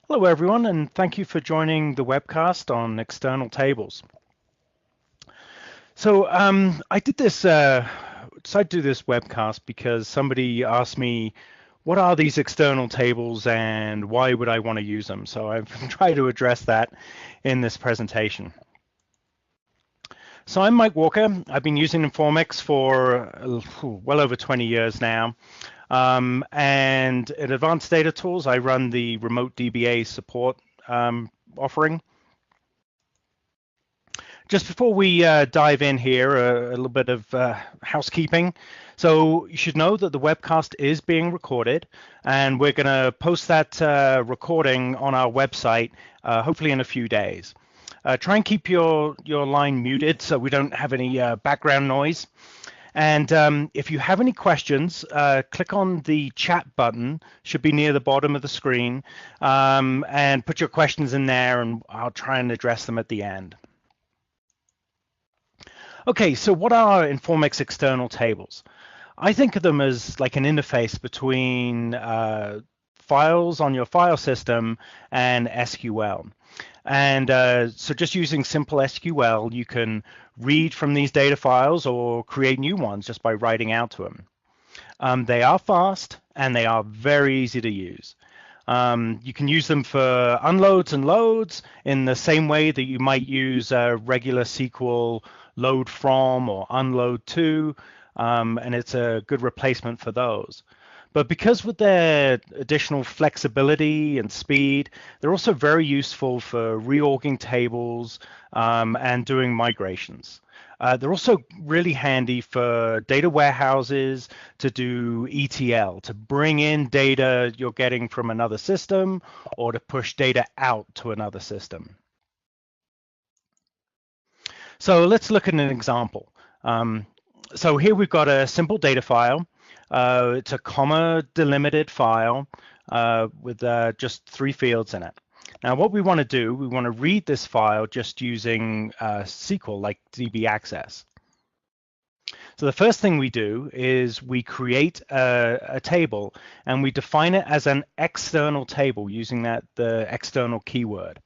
Hello everyone, and thank you for joining the webcast on external tables. So I did this, decided to do this webcast because somebody asked me, what are these external tables and why would I want to use them? So I've tried to address that in this presentation. So I'm Mike Walker. I've been using Informix for well over 20 years now. And at Advanced Data Tools, I run the remote DBA support offering. Just before we dive in here, a little bit of housekeeping. So you should know that the webcast is being recorded, and we're going to post that recording on our website, hopefully in a few days. Try and keep your line muted so we don't have any background noise. And if you have any questions, click on the chat button, should be near the bottom of the screen, and put your questions in there, and I'll try and address them at the end. Okay, so what are Informix External Tables? I think of them as like an interface between files on your file system and SQL. And so just using simple SQL, you can read from these data files or create new ones just by writing out to them. They are fast and they are very easy to use. You can use them for unloads and loads in the same way that you might use a regular SQL load from or unload to, and it's a good replacement for those. But because with their additional flexibility and speed, they're also very useful for reorging tables and doing migrations. They're also really handy for data warehouses to do ETL, to bring in data you're getting from another system or to push data out to another system. So let's look at an example. So here we've got a simple data file. It's a comma delimited file with just 3 fields in it. Now what we want to do, we want to read this file just using SQL like DB access. So the first thing we do is we create a table and we define it as an external table using the external keyword.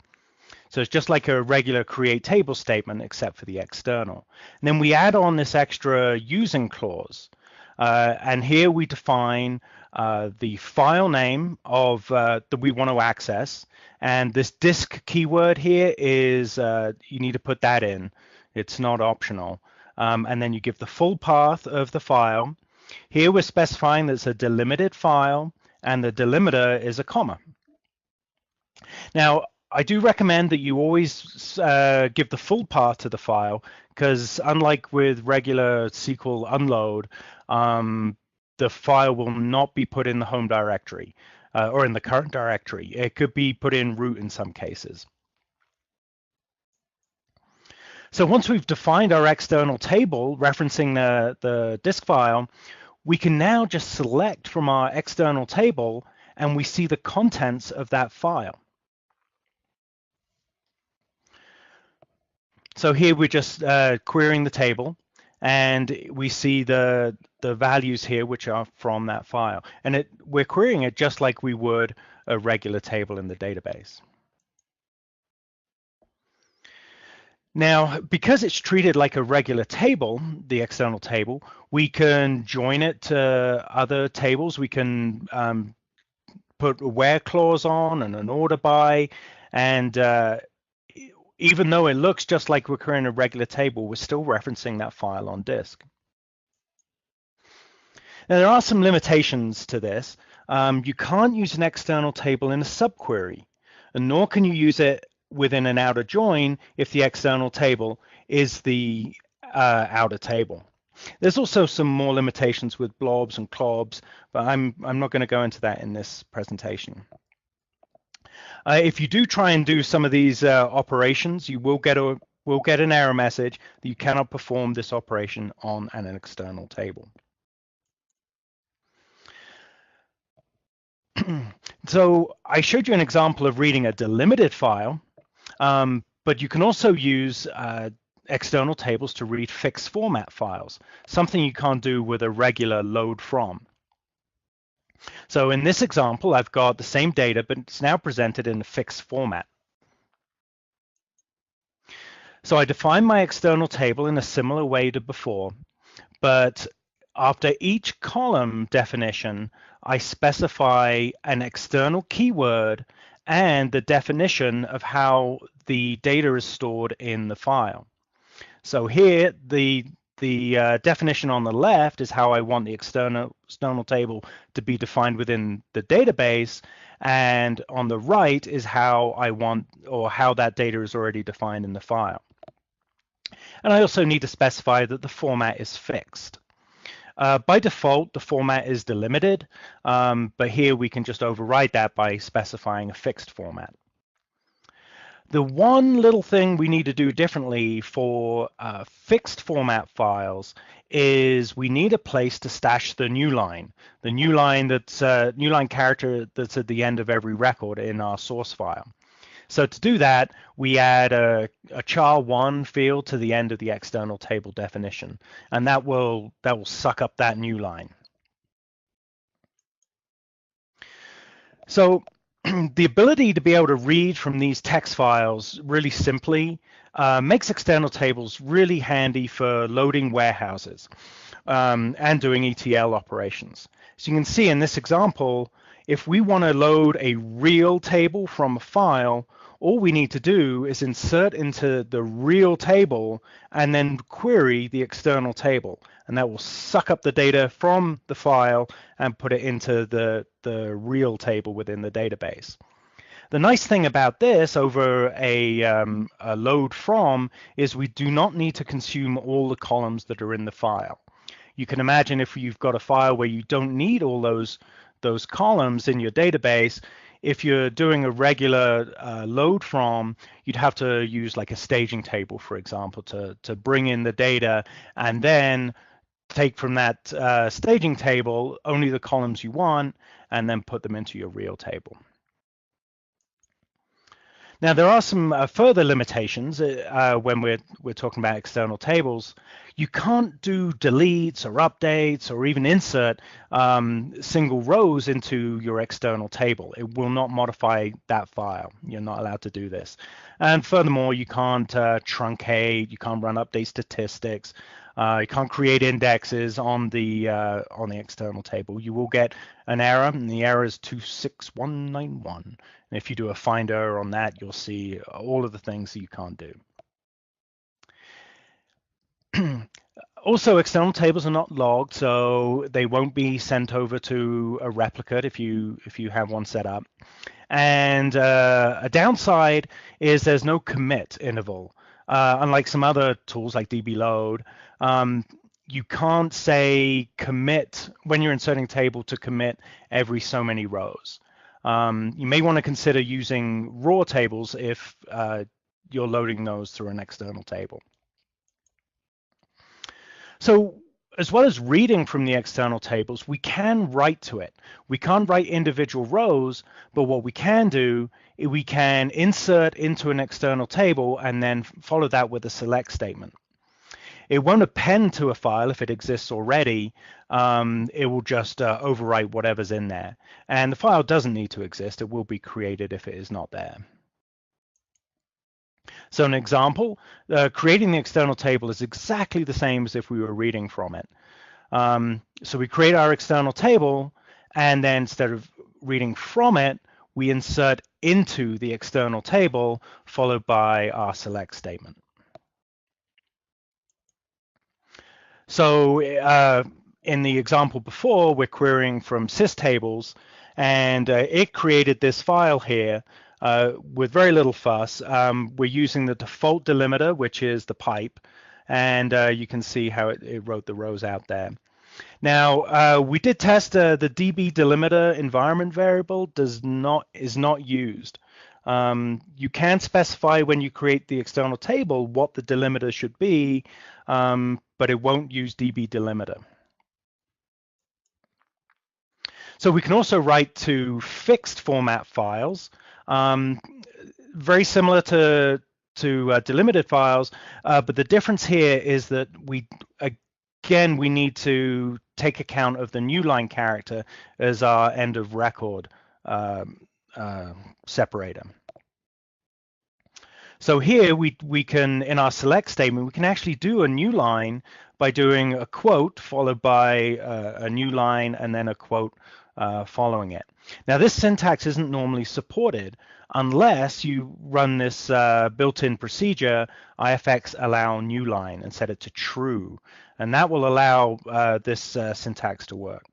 So it's just like a regular create table statement except for the external. And then we add on this extra using clause. And here we define the file name of that we want to access. And this disk keyword here is, you need to put that in. It's not optional. And then you give the full path of the file. Here we're specifying that it's a delimited file, and the delimiter is a comma. Now, I do recommend that you always give the full path to the file, because unlike with regular SQL unload, the file will not be put in the home directory or in the current directory. It could be put in root in some cases. So once we've defined our external table referencing the disk file, we can now just select from our external table and we see the contents of that file. So here we're just querying the table, and we see the values here which are from that file. And we're querying it just like we would a regular table in the database. Now, because it's treated like a regular table, the external table, we can join it to other tables. We can put a where clause on and an order by, and even though it looks just like we're querying a regular table, we're still referencing that file on disk. Now, there are some limitations to this. You can't use an external table in a subquery, and nor can you use it within an outer join if the external table is the outer table. There's also some more limitations with blobs and clobs, but I'm not going to go into that in this presentation. If you do try and do some of these operations, you will get an error message that you cannot perform this operation on an external table. So I showed you an example of reading a delimited file, but you can also use external tables to read fixed format files, something you can't do with a regular load from. So in this example, I've got the same data, but it's now presented in a fixed format. So I define my external table in a similar way to before, but after each column definition, I specify an external keyword and the definition of how the data is stored in the file. So here, the definition on the left is how I want the external table to be defined within the database, and on the right is how I want, or how that data is already defined in the file. And I also need to specify that the format is fixed. By default, the format is delimited, but here we can just override that by specifying a fixed format. The one little thing we need to do differently for fixed format files is we need a place to stash the new line that's new line character that's at the end of every record in our source file. So to do that, we add a char1 field to the end of the external table definition, and that will suck up that new line. So the ability to be able to read from these text files really simply makes external tables really handy for loading warehouses and doing ETL operations. So you can see in this example, if we want to load a real table from a file, all we need to do is insert into the real table and then query the external table, and that will suck up the data from the file and put it into the real table within the database. The nice thing about this over a load from is we do not need to consume all the columns that are in the file. You can imagine if you've got a file where you don't need all those columns in your database, if you're doing a regular load from, you'd have to use like a staging table, for example, to bring in the data and then take from that staging table only the columns you want and then put them into your real table. Now, there are some further limitations when we're talking about external tables. You can't do deletes or updates or even insert single rows into your external table. It will not modify that file. You're not allowed to do this. And furthermore, you can't truncate. You can't run update statistics. You can't create indexes on the external table. You will get an error, and the error is 26191. And if you do a find error on that, you'll see all of the things that you can't do. Also, external tables are not logged, so they won't be sent over to a replicate if you have one set up. And a downside is there's no commit interval. Unlike some other tools like dbload, you can't say commit when you're inserting a table to commit every so many rows. You may want to consider using raw tables if you're loading those through an external table. So as well as reading from the external tables, we can write to it. We can't write individual rows, but what we can do is we can insert into an external table and then follow that with a select statement. It won't append to a file if it exists already. It will just overwrite whatever's in there. And the file doesn't need to exist. It will be created if it is not there. So an example, creating the external table is exactly the same as if we were reading from it. So we create our external table, and then instead of reading from it, we insert into the external table, followed by our select statement. So in the example before, we're querying from systables, and it created this file here with very little fuss. We're using the default delimiter, which is the pipe, and you can see how it wrote the rows out there. Now, we did test the db delimiter environment variable is not used. You can specify when you create the external table what the delimiter should be, but it won't use db delimiter. So we can also write to fixed format files, very similar to delimited files, but the difference here is that we need to take account of the new line character as our end of record separator. So here we can, in our select statement, we can actually do a new line by doing a quote followed by a new line and then a quote following it. Now this syntax isn't normally supported unless you run this built-in procedure ifx allow new line and set it to true, and that will allow this syntax to work.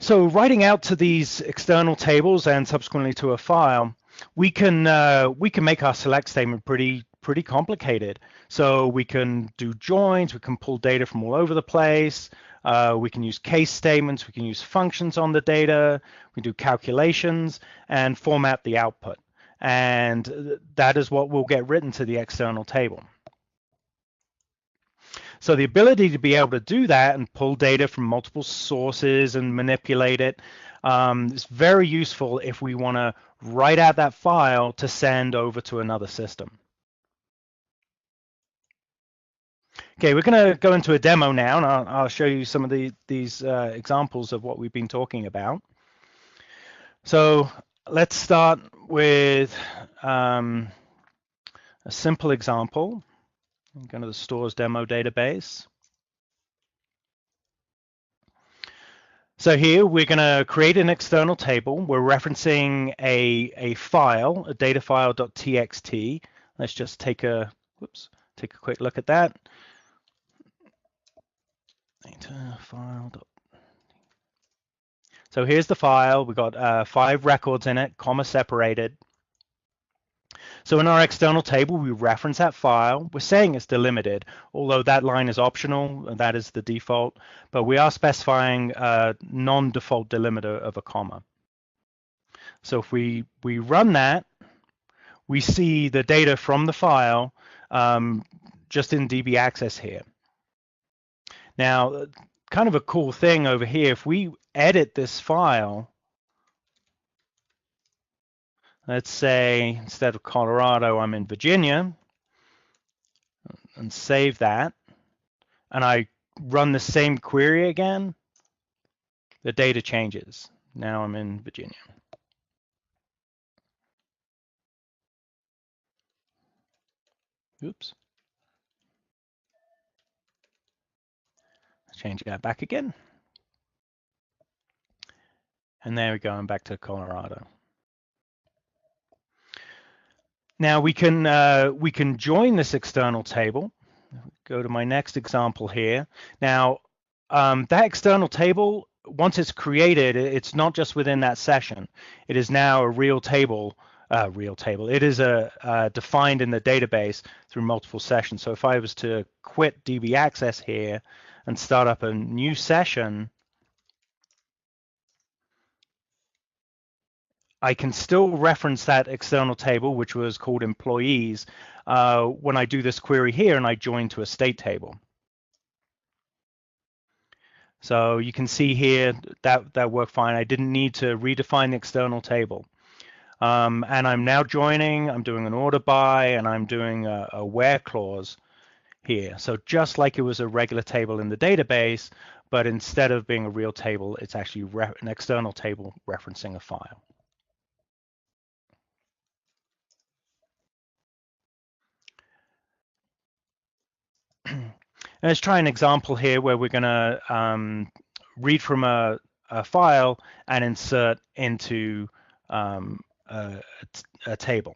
So writing out to these external tables and subsequently to a file, we can make our select statement pretty complicated. So we can do joins, we can pull data from all over the place, we can use case statements, we can use functions on the data, we do calculations and format the output. And that is what will get written to the external table. So the ability to be able to do that and pull data from multiple sources and manipulate it is very useful if we want to write out that file to send over to another system. Okay, we're going to go into a demo now, and I'll show you some of these examples of what we've been talking about. So let's start with a simple example. I'm going to the stores demo database. So here we're going to create an external table. We're referencing a file, a data file.txt. Let's just take a quick look at that. Data file. So here's the file. We've got 5 records in it, comma separated. So in our external table, we reference that file. We're saying it's delimited, although that line is optional, and that is the default, but we are specifying a non-default delimiter of a comma. So if we run that, we see the data from the file just in DB access here. Now, kind of a cool thing over here, if we edit this file, let's say instead of Colorado, I'm in Virginia, and save that, and I run the same query again, the data changes. Now I'm in Virginia. Oops. Let's change that back again. And there we go, I'm back to Colorado. Now we can join this external table. Go to my next example here. Now that external table, once it's created, it's not just within that session. It is now a real table. It is defined in the database through multiple sessions. So if I was to quit DB access here and start up a new session, I can still reference that external table, which was called employees, when I do this query here and I join to a state table. So you can see here that worked fine. I didn't need to redefine the external table. And I'm now joining, I'm doing an order by, and I'm doing a where clause here. So just like it was a regular table in the database, but instead of being a real table, it's actually an external table referencing a file. And let's try an example here where we're going to read from a file and insert into a table.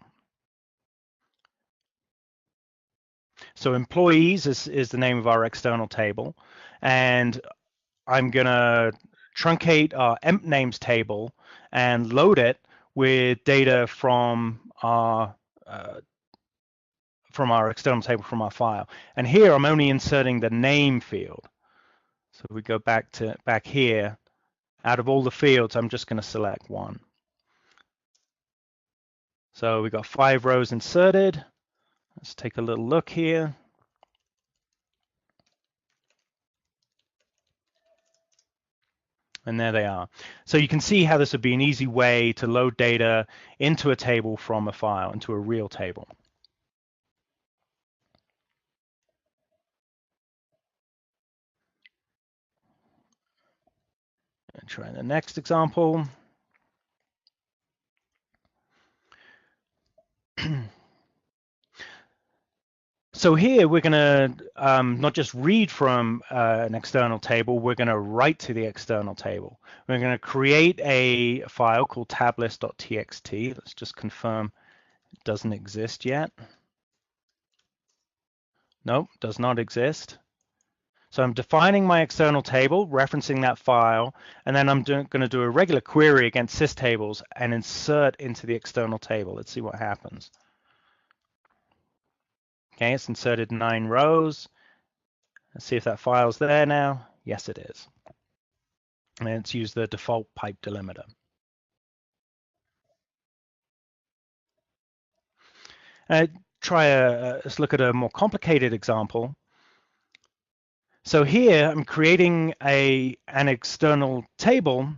So employees is the name of our external table, and I'm going to truncate our emp names table and load it with data from our external table from our file. And here I'm only inserting the name field. So we go back here. Out of all the fields, I'm just going to select one. So we got 5 rows inserted. Let's take a little look here. And there they are. So you can see how this would be an easy way to load data into a table from a file, into a real table. Try the next example. So here we're going to not just read from an external table, we're going to write to the external table. We're going to create a file called tablist.txt. Let's just confirm it doesn't exist yet. Nope, does not exist. So I'm defining my external table, referencing that file, and then I'm going to do a regular query against systables and insert into the external table. Let's see what happens. Okay, it's inserted 9 rows. Let's see if that file's there now. Yes, it is. And it's used the default pipe delimiter. Let's look at a more complicated example. So here I'm creating an external table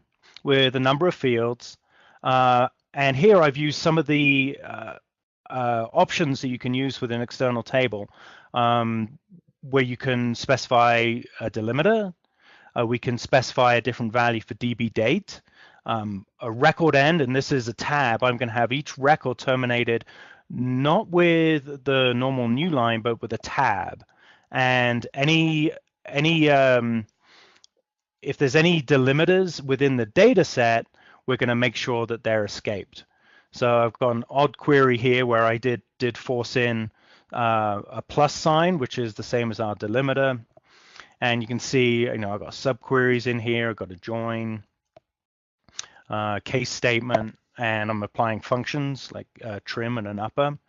with a number of fields. And here I've used some of the options that you can use with an external table, where you can specify a delimiter. We can specify a different value for DB date, a record end, and this is a tab. I'm going to have each record terminated not with the normal new line, but with a tab. And if there's any delimiters within the data set, we're going to make sure that they're escaped. So I've got an odd query here where I did force in a plus sign, which is the same as our delimiter. And you can see, I've got subqueries in here. I've got a join, case statement, and I'm applying functions like trim and an upper.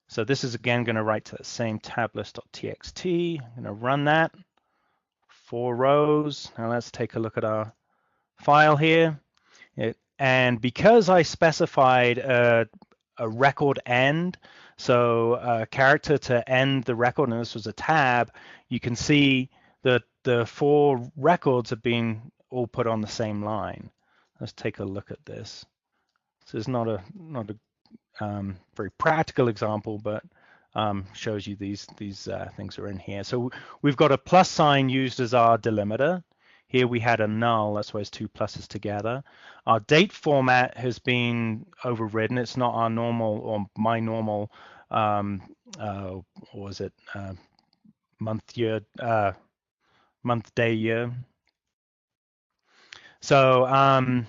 So this is again going to write to that same tablist.txt. I'm going to run that. 4 rows. Now let's take a look at our file here. And because I specified a record end, so a character to end the record, and this was a tab, you can see that the 4 records have been all put on the same line. Let's take a look at this. This is not a very practical example, but shows you these things are in here. So we've got a plus sign used as our delimiter. Here we had a null, that's why it's 2 pluses together. Our date format has been overridden. It's not our normal or my normal, what was it, month, year, month, day, year. So, and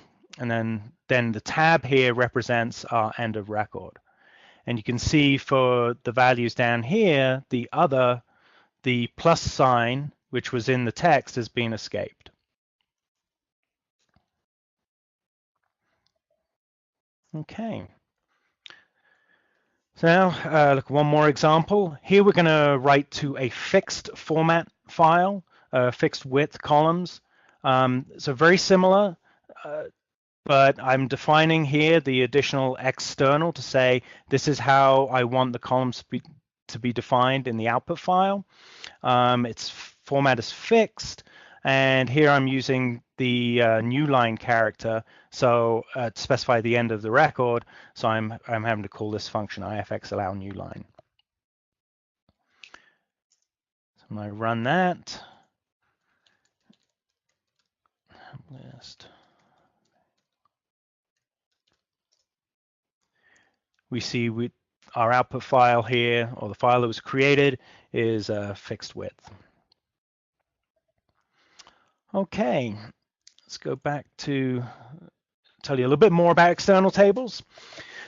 then the tab here represents our end of record. And you can see for the values down here, the plus sign, which was in the text, has been escaped. Okay. So now, look, one more example. Here we're going to write to a fixed format file, fixed width columns. So very similar, but I'm defining here the additional external to say this is how I want the columns to be defined in the output file. Its format is fixed, and here I'm using the new line character, so to specify the end of the record. So I'm having to call this function ifx allow new line. So when I run that, list. We see our output file here, or the file that was created, is a fixed width. Okay, let's go back to tell you a little bit more about external tables.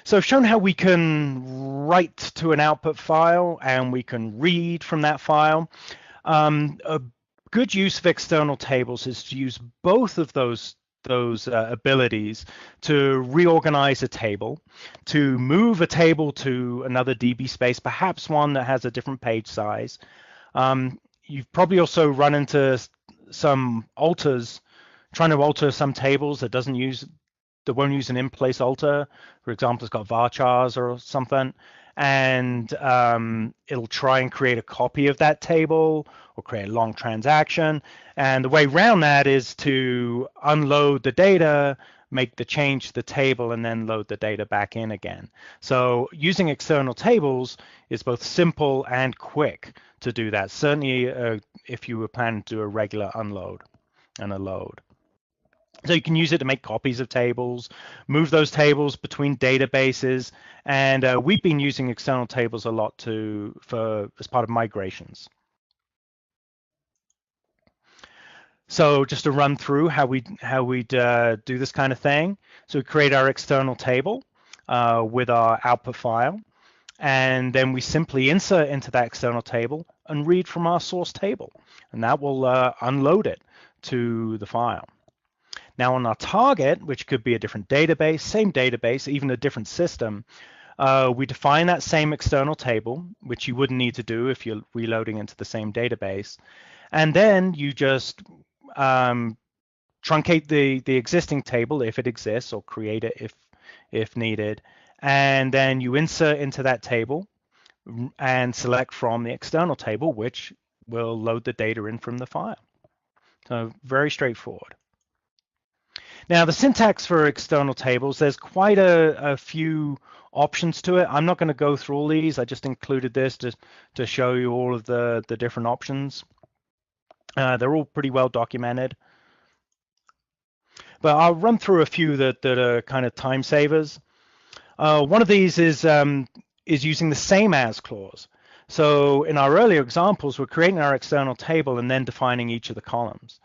So I've shown how we can write to an output file and we can read from that file. A good use of external tables is to use both of those abilities to reorganize a table, to move a table to another DB space, perhaps one that has a different page size. You've probably also run into some alters, trying to alter some tables that won't use an in-place alter. For example, it's got varchars or something, and it'll try and create a copy of that table or create a long transaction. And the way around that is to unload the data make the change to the table and then load the data back in again. So using external tables is both simple and quick to do that, certainly if you were planning to do a regular unload and a load. So you can use it to make copies of tables, move those tables between databases, and we've been using external tables a lot as part of migrations. So just to run through how we'd do this kind of thing. So we create our external table with our output file, and then we simply insert into that external table and read from our source table, and that will unload it to the file. Now on our target, which could be a different database, same database, even a different system, we define that same external table, which you wouldn't need to do if you're reloading into the same database. And then you just truncate the existing table if it exists, or create it if needed. And then you insert into that table and select from the external table, which will load the data in from the file. So very straightforward. Now, the syntax for external tables, there's quite a few options to it. I'm not going to go through all these. I just included this to show you all of the different options. They're all pretty well documented. But I'll run through a few that are kind of time savers. One of these is using the SAMEAS clause. So in our earlier examples, we're creating our external table and then defining each of the columns.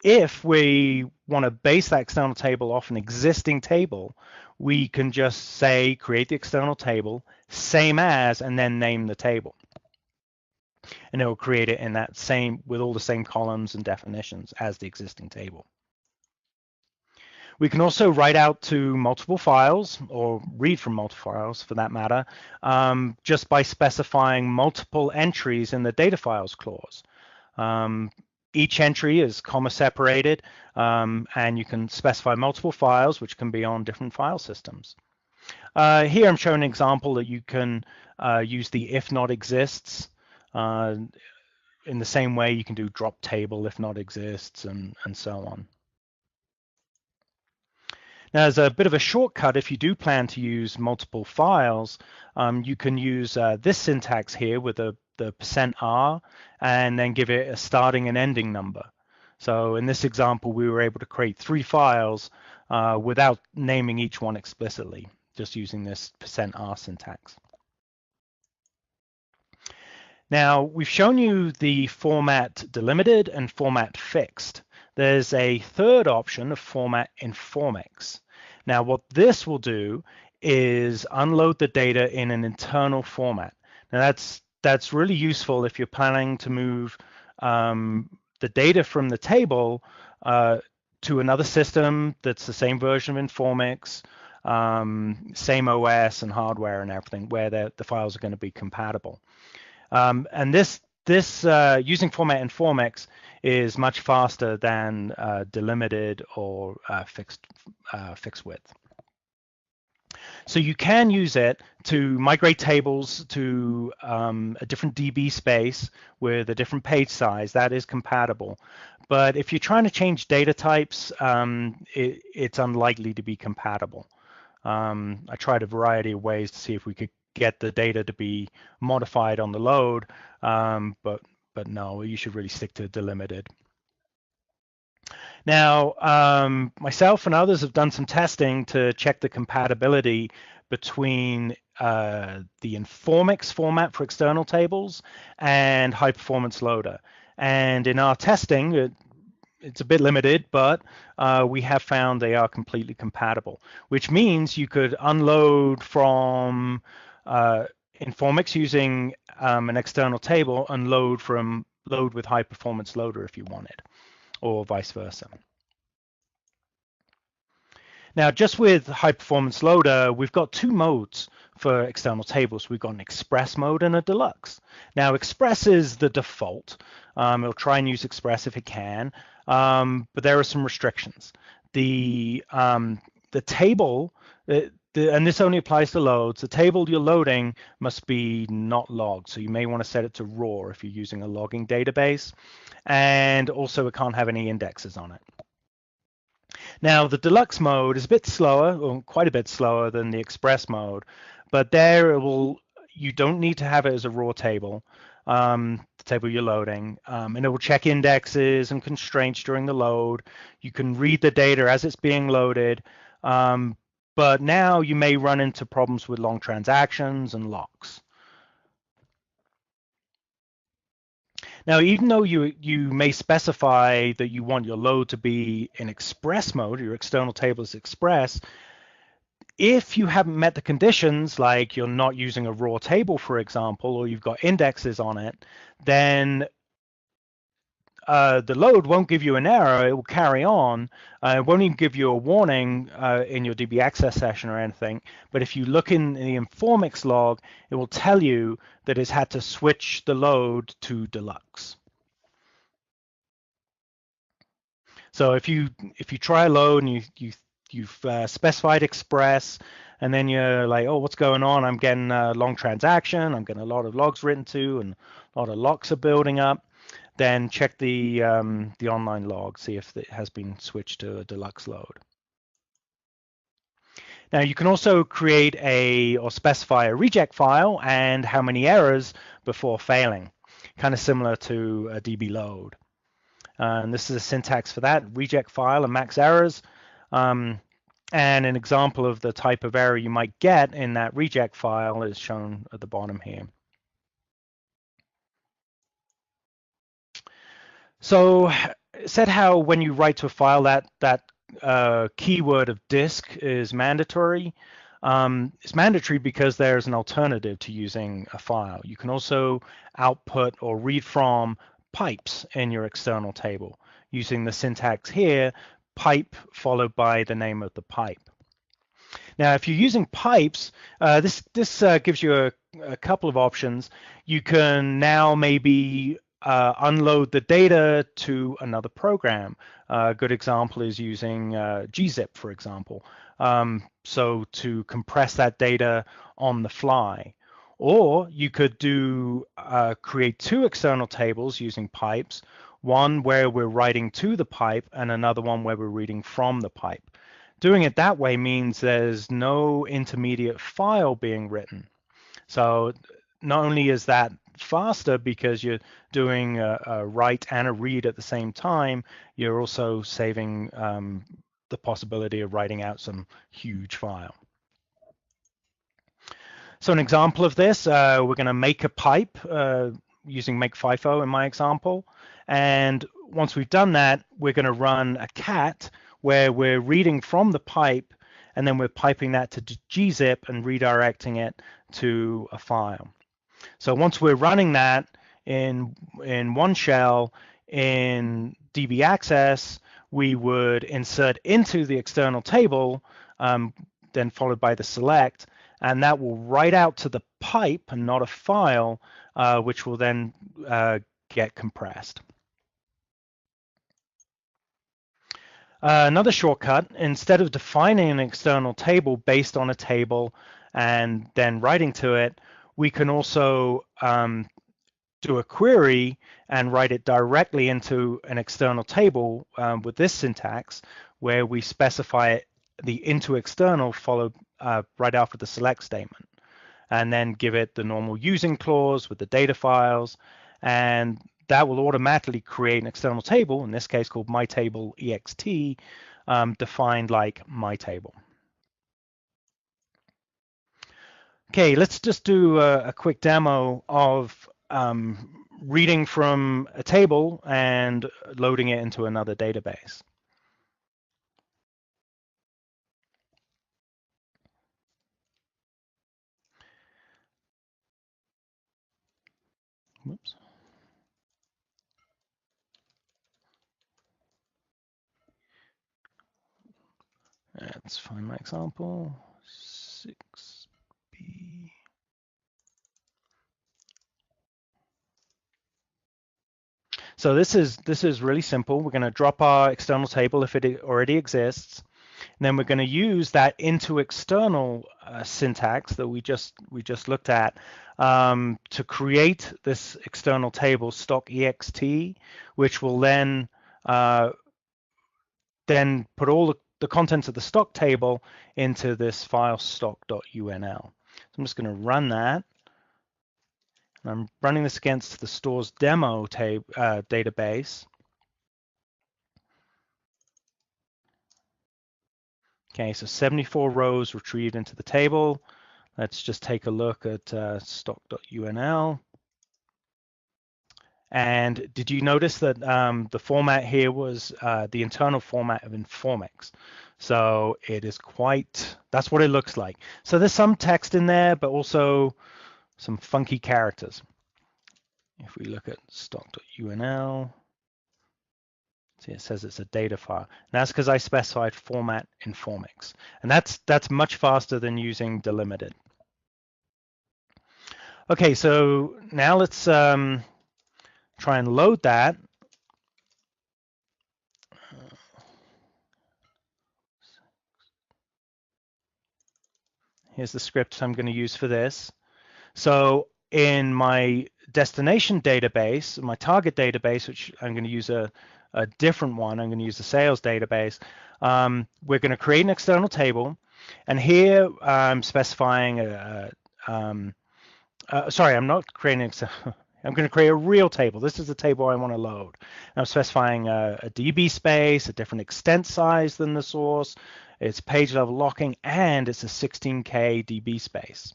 If we want to base that external table off an existing table, we can just say create the external table, same as, and then name the table. And it will create it in that same, with all the same columns and definitions as the existing table. We can also write out to multiple files, or read from multiple files for that matter, just by specifying multiple entries in the data files clause. Each entry is comma separated, and you can specify multiple files, which can be on different file systems. Here I'm showing an example that you can use the if not exists. In the same way, you can do drop table if not exists, and so on. Now, as a bit of a shortcut, if you do plan to use multiple files, you can use this syntax here with the %r and then give it a starting and ending number. So in this example, we were able to create 3 files without naming each one explicitly, just using this %r syntax. Now, we've shown you the format delimited and format fixed. There's a third option of format Informix. Now, what this will do is unload the data in an internal format. Now, that's really useful if you're planning to move the data from the table to another system that's the same version of Informix, same OS and hardware and everything, where the files are going to be compatible. And this using format Informix is much faster than delimited or fixed width. So you can use it to migrate tables to a different DB space with a different page size. That is compatible. But if you're trying to change data types, it's unlikely to be compatible. I tried a variety of ways to see if we could get the data to be modified on the load, but no, you should really stick to delimited. Now, myself and others have done some testing to check the compatibility between the Informix format for external tables and High Performance Loader. And in our testing, it's a bit limited, but we have found they are completely compatible, which means you could unload from Informix using an external table and load with High Performance Loader if you wanted, or vice versa. Now, just with High Performance Loader, we've got 2 modes for external tables. We've got an Express mode and a Deluxe. Now, Express is the default. It'll try and use Express if it can, but there are some restrictions. The table, and this only applies to loads, the table you're loading must be not logged. So you may want to set it to raw if you're using a logging database. And also it can't have any indexes on it. Now, the Deluxe mode is a bit slower, or quite a bit slower than the Express mode, but there you don't need to have it as a raw table, the table you're loading, and it will check indexes and constraints during the load. You can read the data as it's being loaded, but now you may run into problems with long transactions and locks. Now, even though you may specify that you want your load to be in Express mode, your external table is Express, if you haven't met the conditions, like you're not using a raw table, for example, or you've got indexes on it, then the load won't give you an error. It will carry on. It won't even give you a warning in your DB access session or anything. But if you look in the Informix log, it will tell you that it's had to switch the load to Deluxe. So if you try a load and you've specified Express, and then you're like, oh, what's going on? I'm getting a long transaction. I'm getting a lot of logs written to, and a lot of locks are building up. Then check the online log, see if it has been switched to a Deluxe load. Now you can also create or specify a reject file and how many errors before failing, kind of similar to a DB load. And this is a syntax for that: reject file and max errors. And an example of the type of error you might get in that reject file is shown at the bottom here. So it said how when you write to a file that keyword of disk is mandatory. It's mandatory because there's an alternative to using a file. You can also output or read from pipes in your external table using the syntax here, pipe followed by the name of the pipe. Now, if you're using pipes, this gives you a couple of options. You can now maybe unload the data to another program. A good example is using gzip, for example. So to compress that data on the fly. Or you could create two external tables using pipes, one where we're writing to the pipe and another one where we're reading from the pipe. Doing it that way means there's no intermediate file being written. So not only is that faster because you're doing a write and a read at the same time, you're also saving the possibility of writing out some huge file. So an example of this, we're going to make a pipe using make FIFO in my example. And once we've done that, we're going to run a cat where we're reading from the pipe, and then we're piping that to gzip and redirecting it to a file. So once we're running that in one shell in DB access, we would insert into the external table, then followed by the select, and that will write out to the pipe and not a file, which will then get compressed. Another shortcut, instead of defining an external table based on a table and then writing to it, we can also do a query and write it directly into an external table with this syntax, where we specify the into external followed right after the select statement, and then give it the normal using clause with the data files, and that will automatically create an external table, in this case called myTableExt, defined like myTable. Okay, let's just do a quick demo of reading from a table and loading it into another database. Whoops. Let's find my example, 6B. So this is really simple. We're going to drop our external table if it already exists. And then we're going to use that into external syntax that we just looked at to create this external table stock.ext, which will then put all the contents of the stock table into this file stock.unl. So I'm just going to run that. And I'm running this against the store's demo database. Okay, so 74 rows retrieved into the table. Let's just take a look at stock.unl. And did you notice that the format here was the internal format of Informix? So it is quite, that's what it looks like. So there's some text in there, but also some funky characters. If we look at stock.unl, see, it says it's a data file. And that's because I specified format Informix. And that's much faster than using delimited. Okay, so now let's try and load that. Here's the script I'm going to use for this. So in my destination database, my target database, which I'm going to use a different one, I'm going to use the sales database, we're going to create an external table. And here I'm specifying sorry, I'm not creating I'm going to create a real table. This is the table I want to load. I'm specifying a DB space, a different extent size than the source, it's page level locking, and it's a 16K DB space.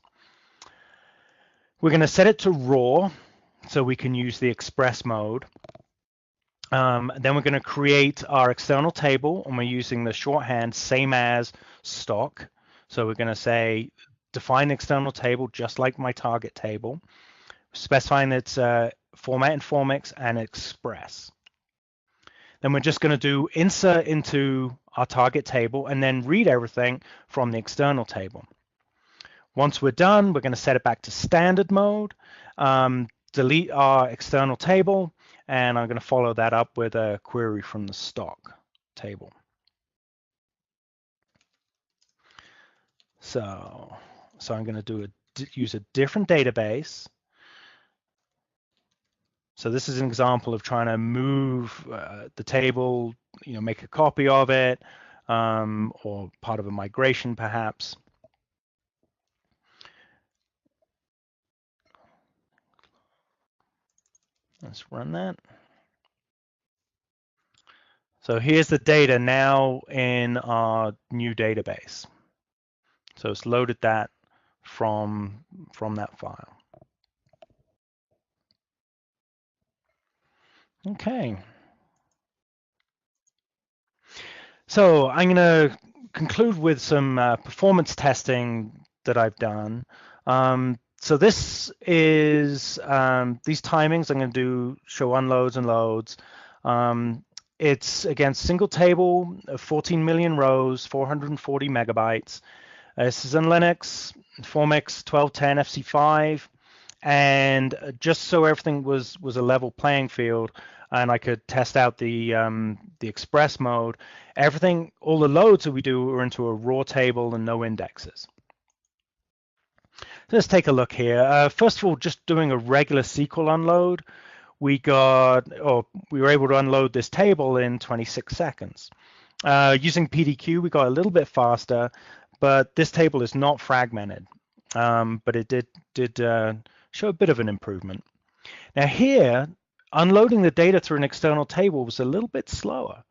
We're going to set it to raw so we can use the express mode. Then we're going to create our external table, and we're using the shorthand same as stock. So we're going to say define external table just like my target table, specifying its format Informix and express. Then we're just going to do insert into our target table and then read everything from the external table. Once we're done, we're going to set it back to standard mode, delete our external table, and I'm going to follow that up with a query from the stock table. So I'm going to use a different database. So this is an example of trying to move the table, make a copy of it, or part of a migration perhaps. Let's run that. So here's the data now in our new database. So it's loaded that from that file. Okay. So I'm going to conclude with some performance testing that I've done. So this is these timings I'm going to show unloads and loads. It's against single table, 14 million rows, 440 megabytes. This is in Linux, Informix 1210 FC5, and just so everything was a level playing field, and I could test out the express mode. Everything, all the loads that we do are into a raw table and no indexes. So let's take a look here. First of all, just doing a regular SQL unload, we were able to unload this table in 26 seconds. Using PDQ, we got a little bit faster, but this table is not fragmented, but it did show a bit of an improvement. Now here, unloading the data through an external table was a little bit slower,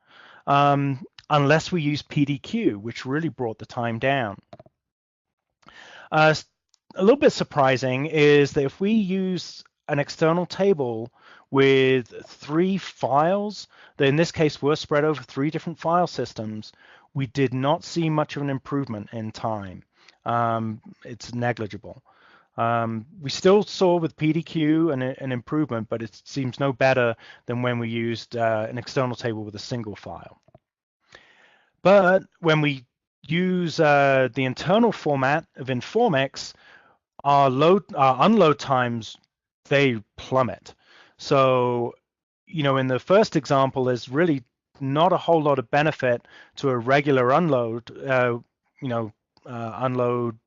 unless we use PDQ, which really brought the time down. A little bit surprising is that if we use an external table with 3 files, that in this case were spread over 3 different file systems, we did not see much of an improvement in time. It's negligible. We still saw with PDQ an improvement, but it seems no better than when we used an external table with a single file. But when we use the internal format of Informix, our unload times, they plummet. So, in the first example, there's really not a whole lot of benefit to a regular unload, unload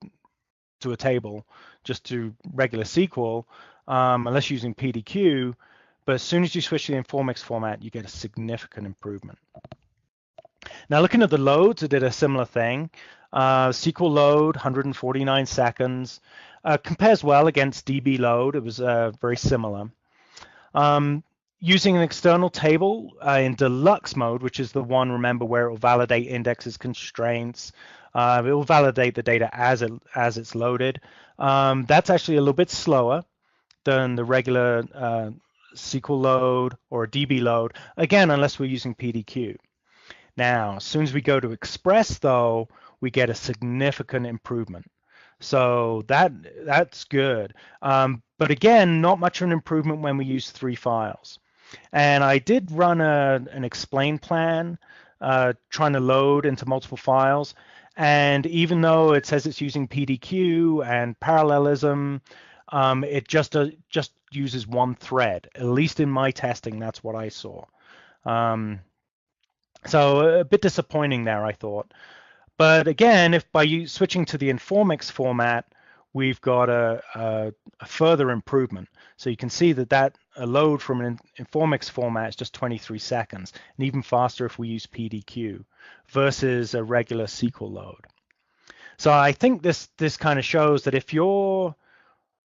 to a table, just to regular SQL, unless using PDQ. But as soon as you switch to the Informix format, you get a significant improvement. Now looking at the loads, it did a similar thing. SQL load, 149 seconds. Compares well against DB load. It was very similar. Using an external table in Deluxe mode, which is the one, remember, where it will validate indexes, constraints. It will validate the data as it's loaded. That's actually a little bit slower than the regular SQL load or a DB load, again, unless we're using PDQ. Now, as soon as we go to Express, though, we get a significant improvement. So that's good. But again, not much of an improvement when we use 3 files. And I did run an explain plan trying to load into multiple files. And even though it says it's using PDQ and parallelism, it just uses one thread. At least in my testing, that's what I saw. So a bit disappointing there, I thought. But again, if by switching to the Informix format, we've got a further improvement. So you can see that a load from an Informix format is just 23 seconds, and even faster if we use PDQ versus a regular SQL load. So I think this kind of shows that if you're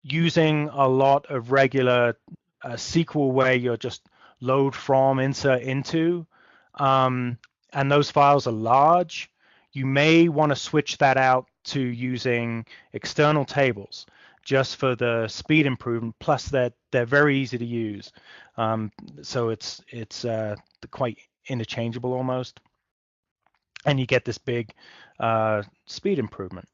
using a lot of regular SQL where you're just load from, insert into, and those files are large, you may want to switch that out to using external tables just for the speed improvement. Plus, they're very easy to use, so it's quite interchangeable almost, and you get this big speed improvement.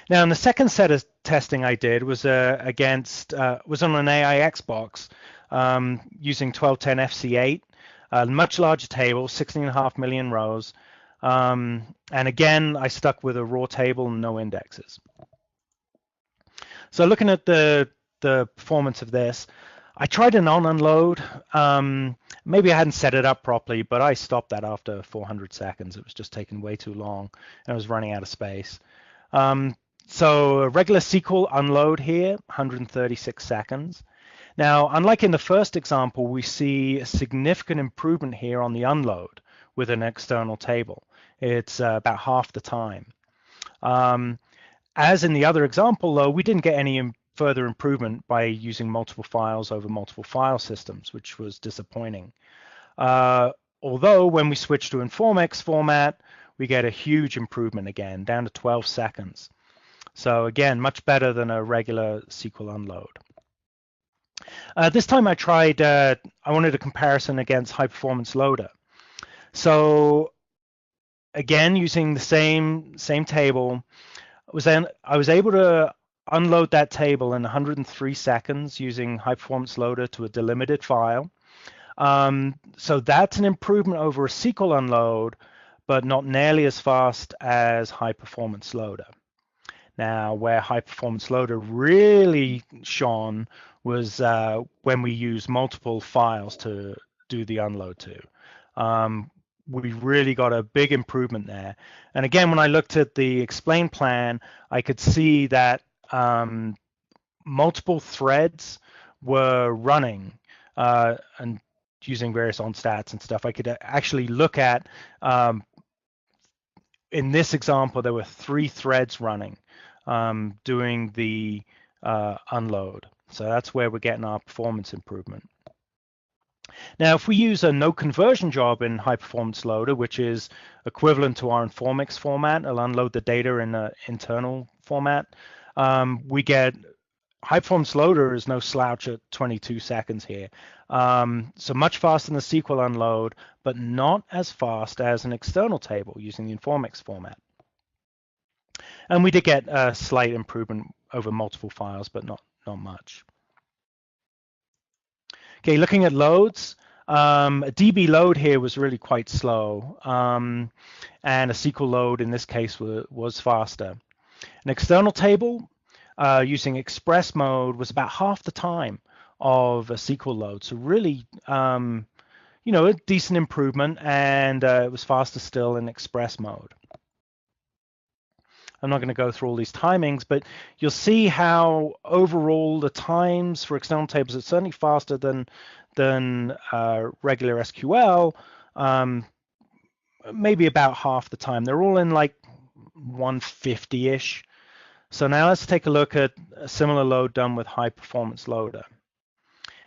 Now, in the second set of testing I did was was on an AIX box using 1210 FC8, a much larger table, 16.5 million rows. And again, I stuck with a raw table and no indexes. So looking at the performance of this, I tried an on-unload. Maybe I hadn't set it up properly, but I stopped that after 400 seconds. It was just taking way too long, and I was running out of space. So a regular SQL unload here, 136 seconds. Now, unlike in the first example, we see a significant improvement here on the unload with an external table. It's about half the time. As in the other example, though, we didn't get any further improvement by using multiple files over multiple file systems, which was disappointing. Although when we switch to Informix format, we get a huge improvement again, down to 12 seconds. So again, much better than a regular SQL unload. This time I wanted a comparison against High Performance Loader. So again, using the same table, I was able to unload that table in 103 seconds using High Performance Loader to a delimited file. So that's an improvement over a SQL unload, but not nearly as fast as High Performance Loader. Now, where High Performance Loader really shone was when we use multiple files to do the unload to. We really got a big improvement there. And again, when I looked at the explain plan, I could see that multiple threads were running and using various onstats and stuff. I could actually look at, in this example, there were 3 threads running doing the unload. So that's where we're getting our performance improvement. Now, if we use a no conversion job in High Performance Loader, which is equivalent to our Informix format, it'll unload the data in an internal format, we get High Performance Loader is no slouch at 22 seconds here. So much faster than the SQL unload, but not as fast as an external table using the Informix format. And we did get a slight improvement over multiple files, but not much. Okay, looking at loads, a DB load here was really quite slow, and a SQL load in this case was faster. An external table using Express mode was about half the time of a SQL load, so really, a decent improvement, and it was faster still in Express mode. I'm not going to go through all these timings, but you'll see how overall the times for external tables are certainly faster than regular SQL, maybe about half the time. They're all in like 150-ish. So now let's take a look at a similar load done with high performance loader.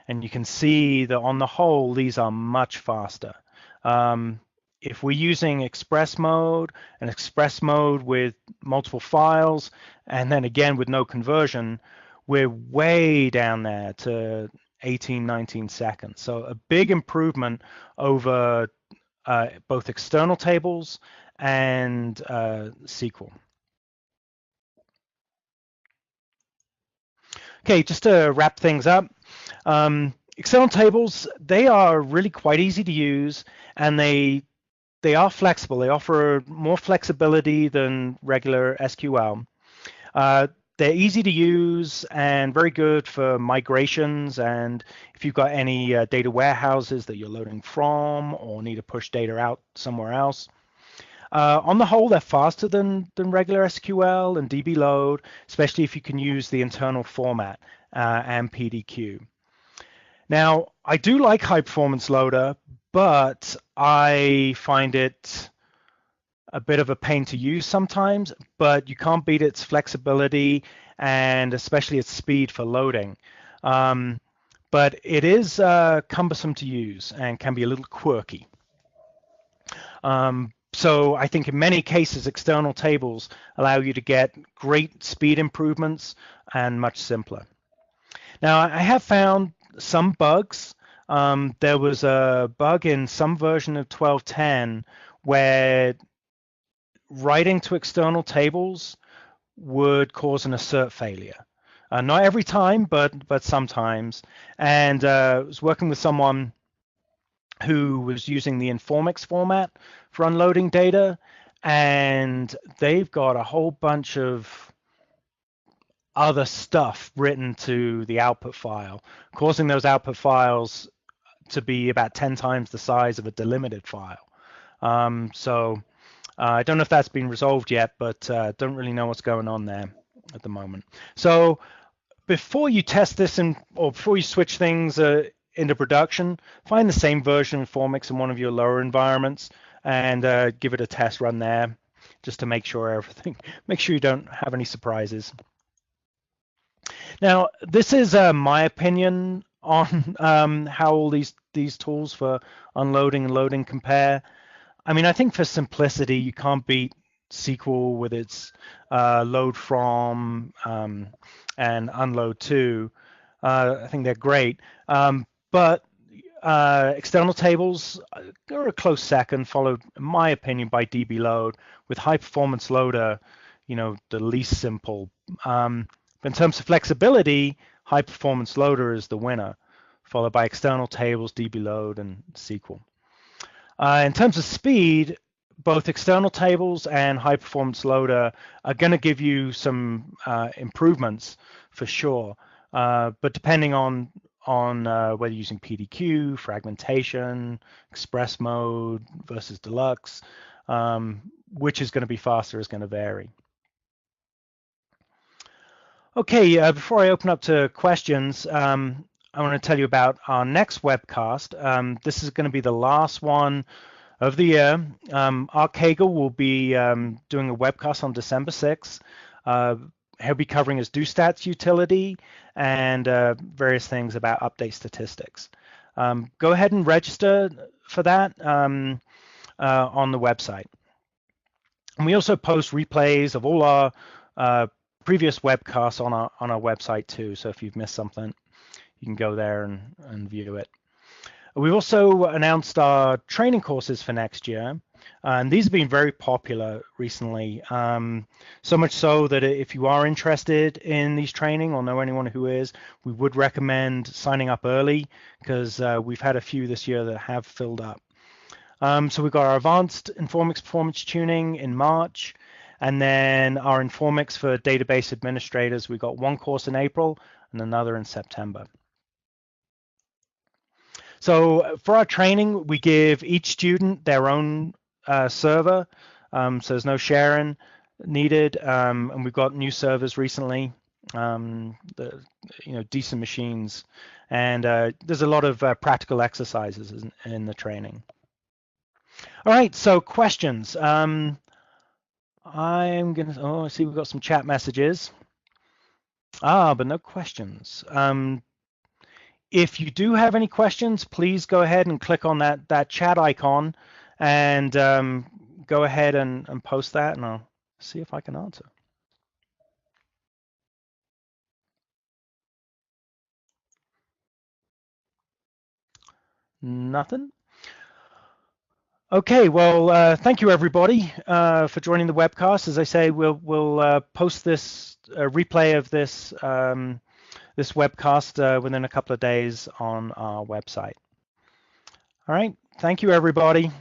And you can see that on the whole, these are much faster. If we're using express mode, an express mode with multiple files, and then again with no conversion, we're way down there to 18, 19 seconds. So a big improvement over both external tables and SQL. Okay, just to wrap things up, external tables, they are really quite easy to use, and they are flexible. They offer more flexibility than regular SQL. They're easy to use and very good for migrations, and if you've got any data warehouses that you're loading from or need to push data out somewhere else. On the whole, they're faster than regular SQL and DB load, especially if you can use the internal format and PDQ. Now, I do like high performance loader, but I find it a bit of a pain to use sometimes, but you can't beat its flexibility and especially its speed for loading. But it is cumbersome to use and can be a little quirky. So I think in many cases, external tables allow you to get great speed improvements and much simpler. Now, I have found some bugs. There was a bug in some version of 12.10 where writing to external tables would cause an assert failure. Not every time, but sometimes. And I was working with someone who was using the Informix format for unloading data, and they've got a whole bunch of other stuff written to the output file, causing those output files to be about 10 times the size of a delimited file. So I don't know if that's been resolved yet, but don't really know what's going on there at the moment. So before you test this or before you switch things into production, find the same version of Informix in one of your lower environments and give it a test run there just to make sure you don't have any surprises. Now, this is my opinion on how all these tools for unloading and loading compare. I mean, I think for simplicity, you can't beat SQL with its load from and unload to. I think they're great. But external tables are a close second, followed, in my opinion, by DB load, with high performance loader, the least simple. But in terms of flexibility, high performance loader is the winner, followed by external tables, DB load, and SQL. In terms of speed, both external tables and high performance loader are going to give you some improvements for sure. But depending on whether you're using PDQ, fragmentation, express mode versus Deluxe, which is going to be faster is going to vary. Okay, before I open up to questions, I want to tell you about our next webcast. This is going to be the last one of the year. Art Cagle will be doing a webcast on December 6th. He'll be covering his DoStats utility and various things about update statistics. Go ahead and register for that on the website. And we also post replays of all our previous webcasts on our website too. So if you've missed something, you can go there and view it. We've also announced our training courses for next year, and these have been very popular recently, so much so that if you are interested in these training or know anyone who is, we would recommend signing up early because we've had a few this year that have filled up. So we've got our advanced Informix performance tuning in March, and then our Informix for database administrators. We've got one course in April and another in September. So for our training, we give each student their own server, so there's no sharing needed, and we've got new servers recently, decent machines, and there's a lot of practical exercises in the training. All right, so questions. I'm gonna, oh, I see we've got some chat messages. But no questions. If you do have any questions, please go ahead and click on that chat icon and go ahead and post that, and I'll see if I can answer. Nothing? Okay, well, thank you everybody for joining the webcast. As I say, we'll post this replay of this this webcast within a couple of days on our website. All right, thank you everybody.